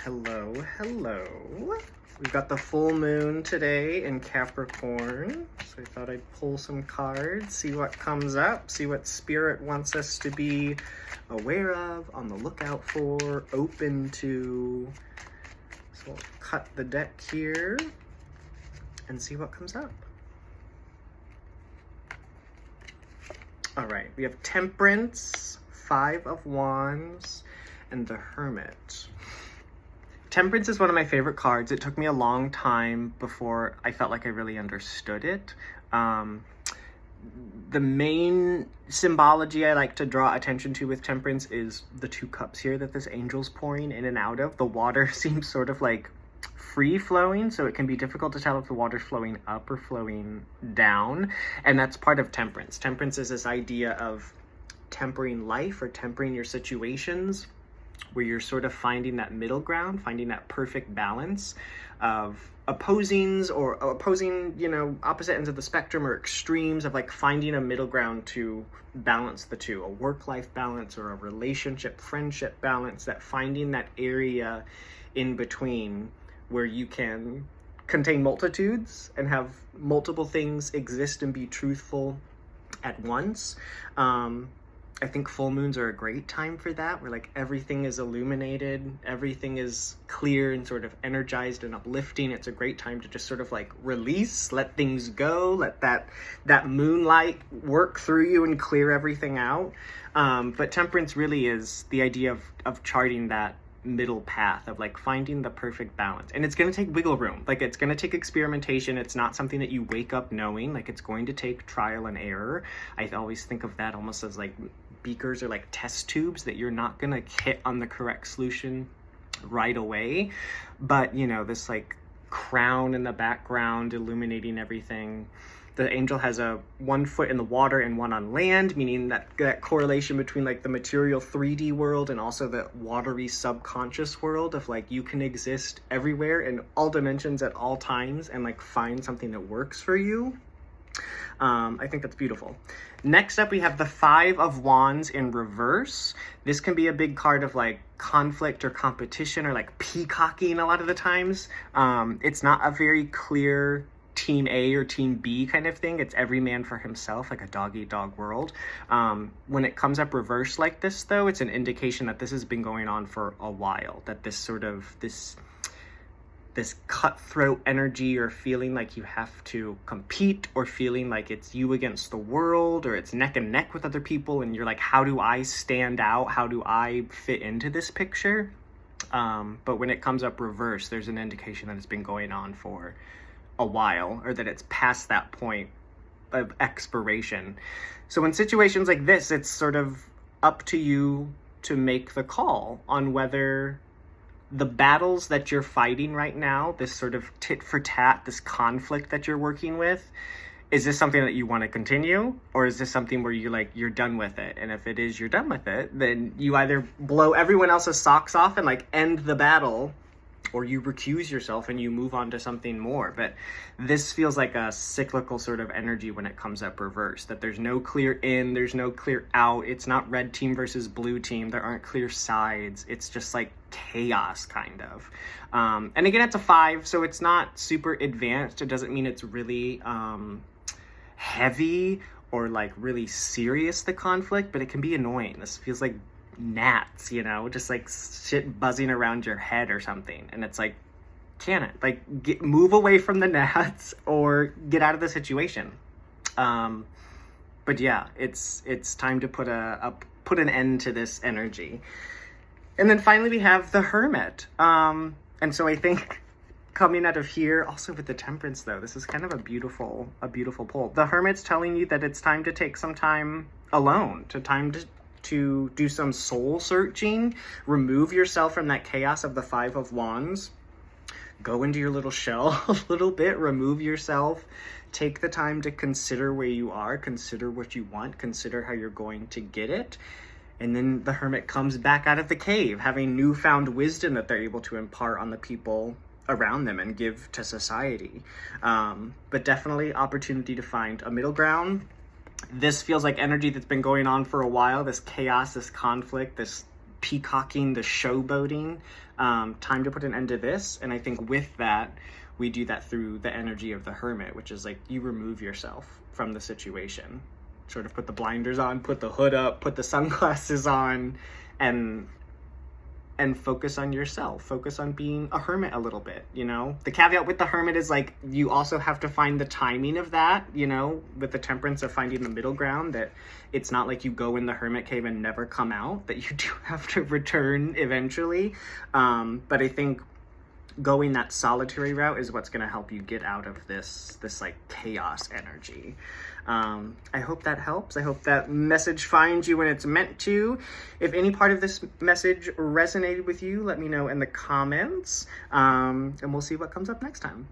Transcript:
Hello, hello. We've got the full moon today in Capricorn, so I thought I'd pull some cards, see what comes up, see what Spirit wants us to be aware of, on the lookout for, open to. So we'll cut the deck here and see what comes up. All right, we have Temperance, Five of Wands, and the Hermit. Temperance is one of my favorite cards. It took me a long time before I felt like I really understood it. The main symbology I like to draw attention to with Temperance is the two cups here that this angel's pouring in and out of. The water seems sort of like free-flowing, so it can be difficult to tell if the water's flowing up or flowing down, and that's part of Temperance. Temperance is this idea of tempering life or tempering your situations, where you're sort of finding that middle ground, finding that perfect balance of opposing, opposite ends of the spectrum or extremes of like finding a middle ground to balance the two, a work-life balance or a relationship, friendship balance, that finding that area in between where you can contain multitudes and have multiple things exist and be truthful at once. I think full moons are a great time for that, where like everything is illuminated, everything is clear and sort of energized and uplifting. It's a great time to just sort of like release, let things go, let that moonlight work through you and clear everything out. But Temperance really is the idea of charting that middle path of like finding the perfect balance, and it's going to take wiggle room. Like it's going to take experimentation. It's not something that you wake up knowing. Like it's going to take trial and error. I always think of that almost as like beakers or like test tubes that you're not going to hit on the correct solution right away, but this like crown in the background illuminating everything. The angel has a 1 foot in the water and 1 on land, meaning that correlation between like the material 3D world and also the watery subconscious world of like you can exist everywhere in all dimensions at all times and like find something that works for you. I think that's beautiful. Next up, we have the Five of Wands in reverse. This can be a big card of like conflict or competition or like peacocking a lot of the times. It's not a very clear Team A or Team B kind of thing. It's every man for himself, like a dog-eat-dog world. When it comes up reverse like this, though, it's an indication that this has been going on for a while, that this cutthroat energy or feeling like you have to compete or feeling like it's you against the world or it's neck and neck with other people and you're like, how do I stand out? How do I fit into this picture? But when it comes up reverse, there's an indication that it's been going on for a while, or that it's past that point of expiration. So in situations like this, it's sort of up to you to make the call on whether the battles that you're fighting right now, this sort of tit for tat, this conflict that you're working with, is this something that you want to continue, or is this something where you're done with it? And if it is, you're done with it, then you either blow everyone else's socks off and like end the battle, or you recuse yourself and you move on to something more. But this feels like a cyclical sort of energy when it comes up reverse, that there's no clear in, there's no clear out. It's not red team versus blue team. There aren't clear sides. It's just like chaos kind of. And again, it's a 5, so it's not super advanced. It doesn't mean it's really heavy or like really serious, the conflict, but it can be annoying. This feels like gnats, just like shit buzzing around your head or something, and it's like, can it like move away from the gnats or get out of the situation? But yeah, it's time to put an end to this energy. And then finally we have the Hermit, and so I think coming out of here, also with the Temperance though, this is kind of a beautiful pull. The Hermit's telling you that it's time to take some time alone, to do some soul searching, remove yourself from that chaos of the Five of Wands, go into your little shell a little bit, remove yourself, take the time to consider where you are, consider what you want, consider how you're going to get it. And then the Hermit comes back out of the cave, having newfound wisdom that they're able to impart on the people around them and give to society. But definitely opportunity to find a middle ground. This feels like energy that's been going on for a while, this chaos, this conflict, this peacocking, the showboating. time to put an end to this. And I think with that, we do that through the energy of the Hermit, which is like you remove yourself from the situation, sort of put the blinders on, put the hood up, put the sunglasses on, and focus on yourself, focus on being a hermit a little bit, you know? The caveat with the Hermit is like, you also have to find the timing of that, you know, with the Temperance of finding the middle ground, that it's not like you go in the Hermit cave and never come out, that you do have to return eventually. But I think going that solitary route is what's going to help you get out of this like chaos energy. I hope that helps. I hope that message finds you when it's meant to. If any part of this message resonated with you, let me know in the comments, and we'll see what comes up next time.